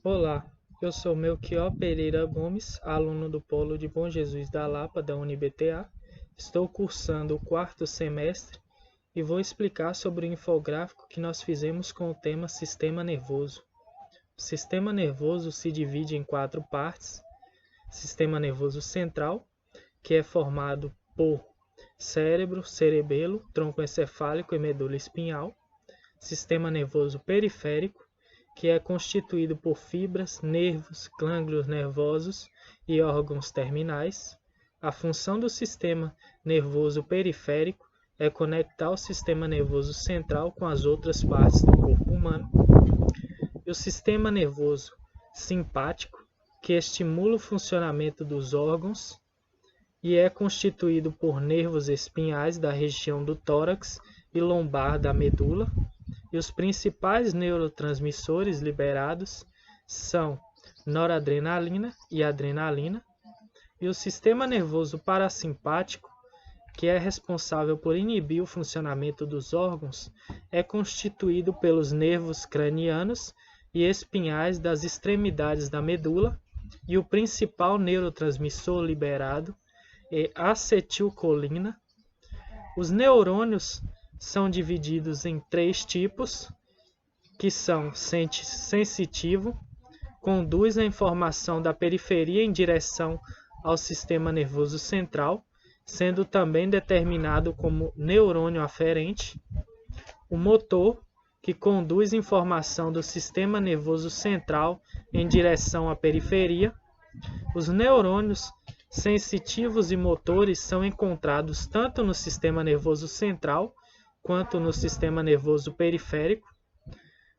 Olá, eu sou Melchior Pereira Gomes, aluno do Polo de Bom Jesus da Lapa, da UniBTA. Estou cursando o quarto semestre e vou explicar sobre o infográfico que nós fizemos com o tema Sistema Nervoso. O sistema nervoso se divide em 4 partes. Sistema nervoso central, que é formado por cérebro, cerebelo, tronco encefálico e medula espinhal. Sistema nervoso periférico, que é constituído por fibras, nervos, gânglios nervosos e órgãos terminais. A função do sistema nervoso periférico é conectar o sistema nervoso central com as outras partes do corpo humano. E o sistema nervoso simpático, que estimula o funcionamento dos órgãos e é constituído por nervos espinhais da região do tórax e lombar da medula. E os principais neurotransmissores liberados são noradrenalina e adrenalina. E o sistema nervoso parasimpático, que é responsável por inibir o funcionamento dos órgãos, é constituído pelos nervos cranianos e espinhais das extremidades da medula. E o principal neurotransmissor liberado é acetilcolina. Os neurônios são divididos em 3 tipos, que são sensitivo, conduz a informação da periferia em direção ao sistema nervoso central, sendo também determinado como neurônio aferente. O motor, que conduz informação do sistema nervoso central em direção à periferia. Os neurônios sensitivos e motores são encontrados tanto no sistema nervoso central quanto no sistema nervoso periférico.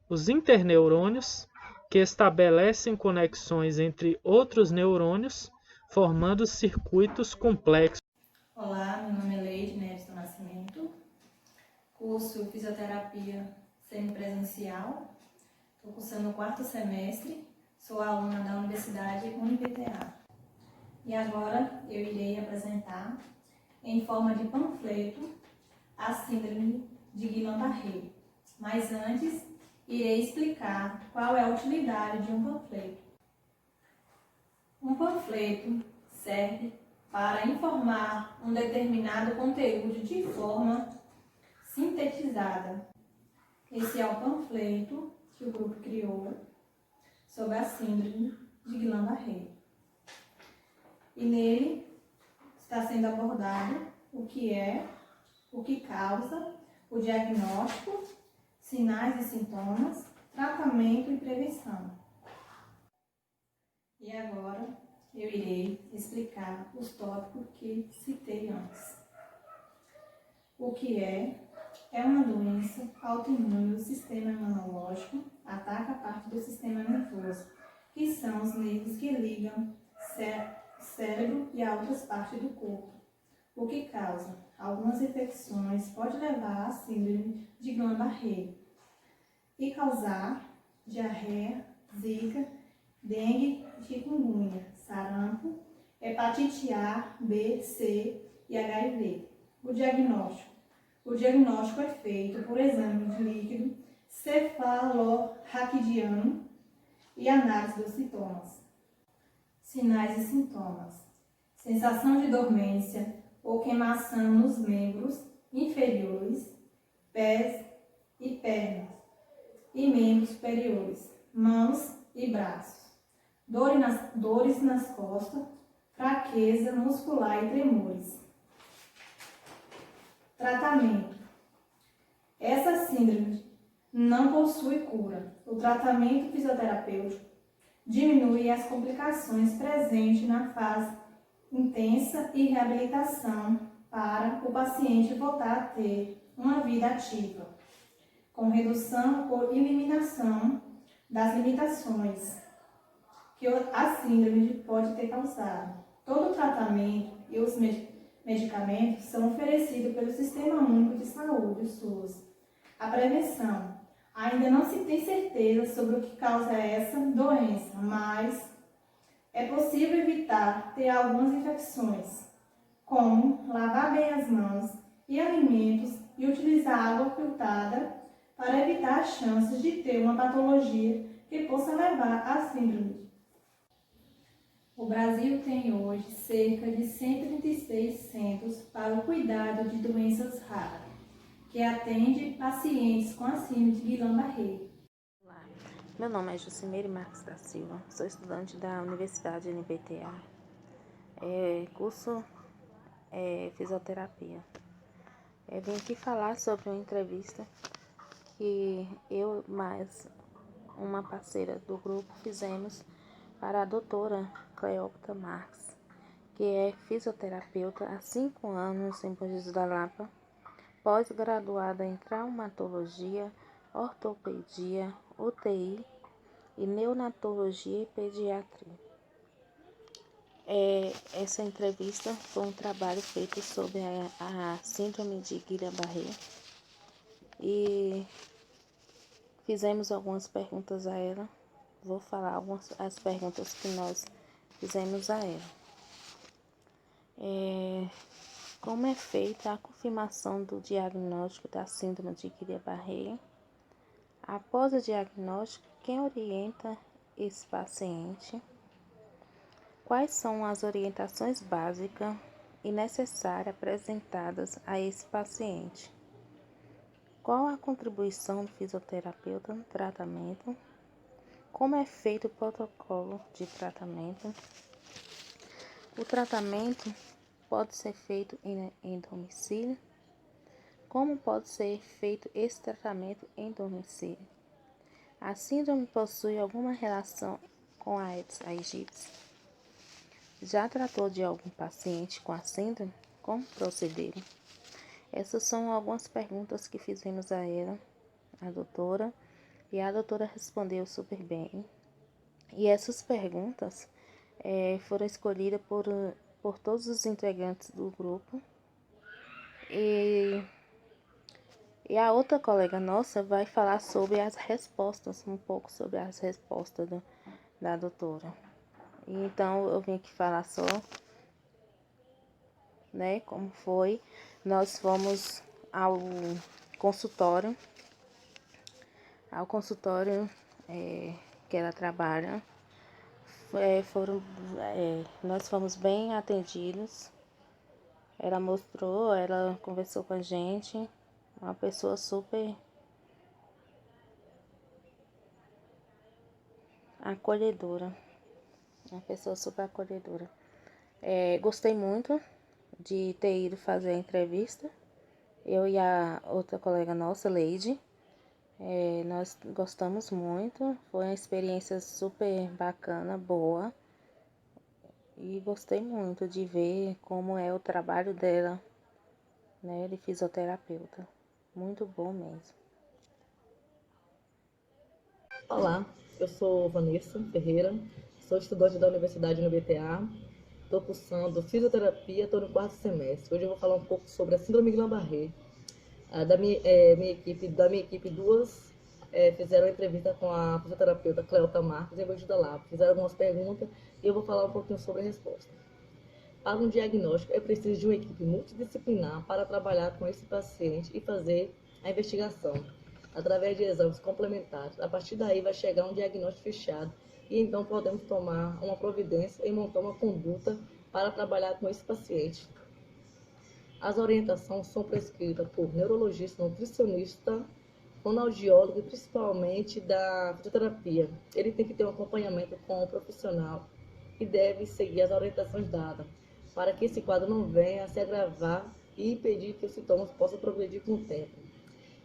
Os interneurônios, que estabelecem conexões entre outros neurônios, formando circuitos complexos. Olá, meu nome é Leide Neves do Nascimento, curso Fisioterapia Semipresencial, estou cursando o quarto semestre, sou aluna da Universidade UniBTA. E agora eu irei apresentar, em forma de panfleto, a síndrome de Guillain-Barré. Mas antes, irei explicar qual é a utilidade de um panfleto. Um panfleto serve para informar um determinado conteúdo de forma sintetizada. Esse é o panfleto que o grupo criou sobre a síndrome de Guillain-Barré. E nele está sendo abordado o que é, o que causa, o diagnóstico, sinais e sintomas, tratamento e prevenção. E agora eu irei explicar os tópicos que citei antes. O que é uma doença autoimune do sistema imunológico, ataca a parte do sistema nervoso, que são os nervos que ligam cérebro e a outras partes do corpo. O que causa? Algumas infecções pode levar à síndrome de Guillain-Barré e causar diarreia, zika, dengue, chikungunya, sarampo, hepatite A, B, C e HIV. O diagnóstico. O diagnóstico é feito por exame de líquido cefalorraquidiano e análise dos sintomas. Sinais e sintomas. Sensação de dormência ou queimação nos membros inferiores, pés e pernas, e membros superiores, mãos e braços. Dores nas costas, fraqueza muscular e tremores. Tratamento. Essa síndrome não possui cura. O tratamento fisioterapêutico diminui as complicações presentes na fase intensa e reabilitação para o paciente voltar a ter uma vida ativa, com redução ou eliminação das limitações que a síndrome pode ter causado. Todo o tratamento e os medicamentos são oferecidos pelo Sistema Único de Saúde, o SUS. A prevenção. Ainda não se tem certeza sobre o que causa essa doença, mas é possível evitar ter algumas infecções, como lavar bem as mãos e alimentos e utilizar água filtrada para evitar as chances de ter uma patologia que possa levar à síndrome. O Brasil tem hoje cerca de 136 centros para o cuidado de doenças raras, que atende pacientes com a síndrome de Guillain-Barré. Olá, meu nome é Jucimeire Marques da Silva, sou estudante da Universidade NBTA, curso Fisioterapia. Vim aqui falar sobre uma entrevista que eu mais uma parceira do grupo fizemos para a doutora Cleópatra Marques, que é fisioterapeuta há 5 anos em Bom Jesus da Lapa, pós-graduada em traumatologia, ortopedia, UTI e neonatologia e pediatria. Essa entrevista foi um trabalho feito sobre a síndrome de Guillain-Barré e fizemos algumas perguntas a ela. Vou falar as perguntas que nós fizemos a ela. Como é feita a confirmação do diagnóstico da síndrome de Guillain-Barré? Após o diagnóstico, quem orienta esse paciente? Quais são as orientações básicas e necessárias apresentadas a esse paciente? Qual a contribuição do fisioterapeuta no tratamento? Como é feito o protocolo de tratamento? O tratamento pode ser feito em domicílio? Como pode ser feito esse tratamento em domicílio? A síndrome possui alguma relação com a Aedes aegypti? Já tratou de algum paciente com a síndrome? Como procederam? Essas são algumas perguntas que fizemos a ela, a doutora, e a doutora respondeu super bem. E essas perguntas foram escolhidas por todos os integrantes do grupo. E a outra colega nossa vai falar sobre as respostas, um pouco sobre as respostas da doutora. Então, eu vim aqui falar só, como foi. Nós fomos ao consultório que ela trabalha. Nós fomos bem atendidos. Ela conversou com a gente, uma pessoa super acolhedora. Gostei muito de ter ido fazer a entrevista. Eu e a outra colega nossa, Leide, nós gostamos muito. Foi uma experiência super bacana, boa. E gostei muito de ver como é o trabalho dela, de fisioterapeuta. Muito bom mesmo. Olá, eu sou Vanessa Ferreira, sou estudante da Universidade NBTA, estou cursando fisioterapia, estou no 4º semestre. Hoje eu vou falar um pouco sobre a síndrome Guillain-Barré. Da minha equipe, duas fizeram uma entrevista com a fisioterapeuta Cleópatra Marques em Bom Jesus da Lapa. Fizeram algumas perguntas e eu vou falar um pouquinho sobre a resposta. Para um diagnóstico, é preciso de uma equipe multidisciplinar para trabalhar com esse paciente e fazer a investigação através de exames complementares. A partir daí vai chegar um diagnóstico fechado e então podemos tomar uma providência e montar uma conduta para trabalhar com esse paciente. As orientações são prescritas por neurologista, nutricionista, fonoaudiólogo e principalmente da fisioterapia. Ele tem que ter um acompanhamento com o profissional e deve seguir as orientações dadas para que esse quadro não venha a se agravar e impedir que os sintomas possam progredir com o tempo.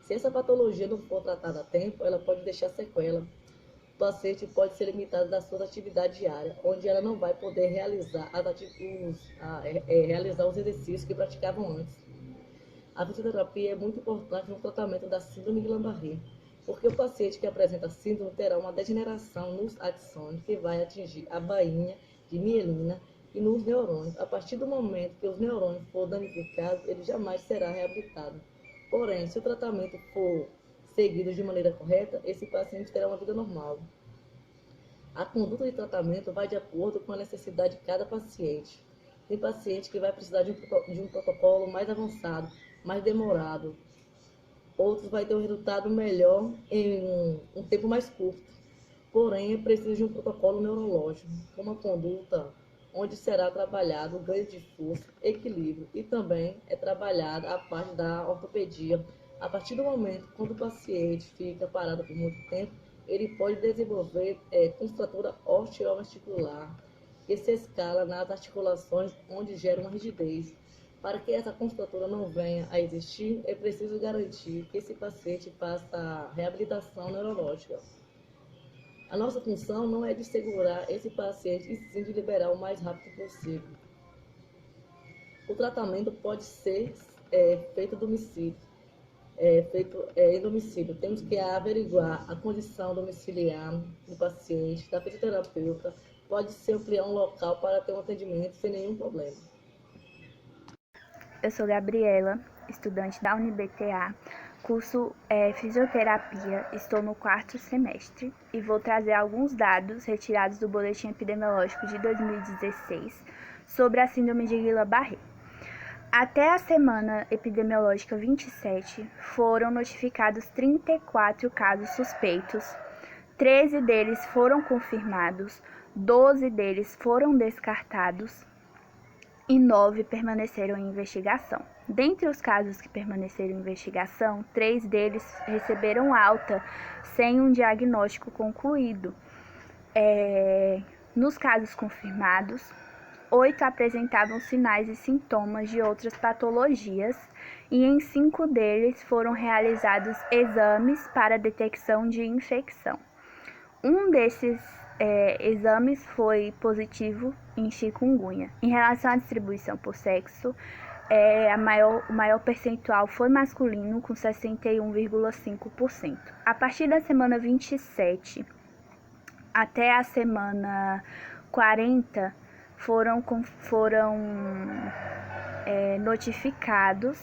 Se essa patologia não for tratada a tempo, ela pode deixar sequela. O paciente pode ser limitado das suas atividades diárias, onde ela não vai poder realizar os exercícios que praticavam antes. A fisioterapia é muito importante no tratamento da síndrome de Guillain-Barré, porque o paciente que apresenta a síndrome terá uma degeneração nos axônios que vai atingir a bainha de mielina e nos neurônios. A partir do momento que os neurônios forem danificados, ele jamais será reabilitado. Porém, se o tratamento for seguido de maneira correta, esse paciente terá uma vida normal. A conduta de tratamento vai de acordo com a necessidade de cada paciente. Tem paciente que vai precisar de um protocolo mais avançado, mais demorado. Outros vai ter um resultado melhor em um tempo mais curto. Porém, é preciso de um protocolo neurológico, com uma conduta onde será trabalhado o ganho de força, equilíbrio e também é trabalhada a parte da ortopedia. A partir do momento quando o paciente fica parado por muito tempo, ele pode desenvolver contratura osteoarticular, que se escala nas articulações onde gera uma rigidez. Para que essa contratura não venha a existir, é preciso garantir que esse paciente faça reabilitação neurológica. A nossa função não é de segurar esse paciente, e sim de liberar o mais rápido possível. O tratamento pode ser feito em domicílio. Temos que averiguar a condição domiciliar do paciente, da fisioterapeuta. Pode ser ampliar um local para ter um atendimento sem nenhum problema. Eu sou Gabriela, estudante da UniBTA, curso Fisioterapia, estou no 4º semestre e vou trazer alguns dados retirados do Boletim Epidemiológico de 2016 sobre a Síndrome de Guillain-Barré. Até a semana epidemiológica 27, foram notificados 34 casos suspeitos, 13 deles foram confirmados, 12 deles foram descartados, e 9 permaneceram em investigação. Dentre os casos que permaneceram em investigação, 3 deles receberam alta sem um diagnóstico concluído. Nos casos confirmados, 8 apresentavam sinais e sintomas de outras patologias e em 5 deles foram realizados exames para detecção de infecção. Um desses exames foi positivo em chikungunya. Em relação à distribuição por sexo, o maior percentual foi masculino, com 61,5%. A partir da semana 27 até a semana 40, foram notificados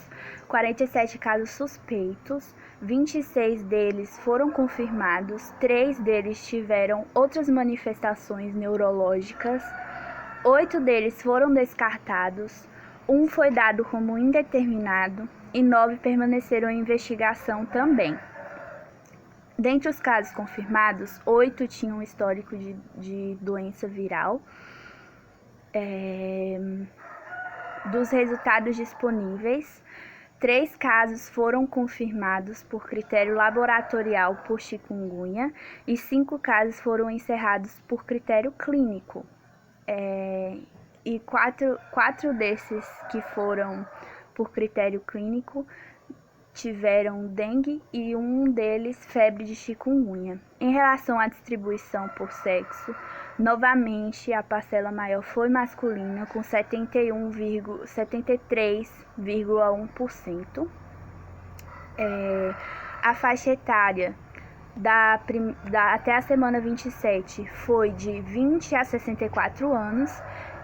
47 casos suspeitos, 26 deles foram confirmados, 3 deles tiveram outras manifestações neurológicas, 8 deles foram descartados, 1 foi dado como indeterminado e 9 permaneceram em investigação também. Dentre os casos confirmados, 8 tinham histórico de doença viral. Dos resultados disponíveis, 3 casos foram confirmados por critério laboratorial por chikungunya e 5 casos foram encerrados por critério clínico. E 4 desses que foram por critério clínico tiveram dengue e 1 deles febre de chikungunya. Em relação à distribuição por sexo, novamente a parcela maior foi masculina, com 73,1%. A faixa etária até a semana 27 foi de 20 a 64 anos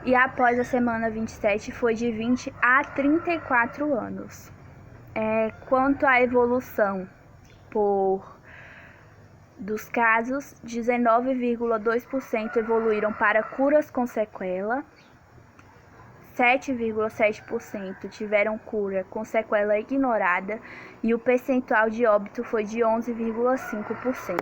e após a semana 27 foi de 20 a 34 anos. Quanto à evolução dos casos, 19,2% evoluíram para curas com sequela, 7,7% tiveram cura com sequela ignorada e o percentual de óbito foi de 11,5%.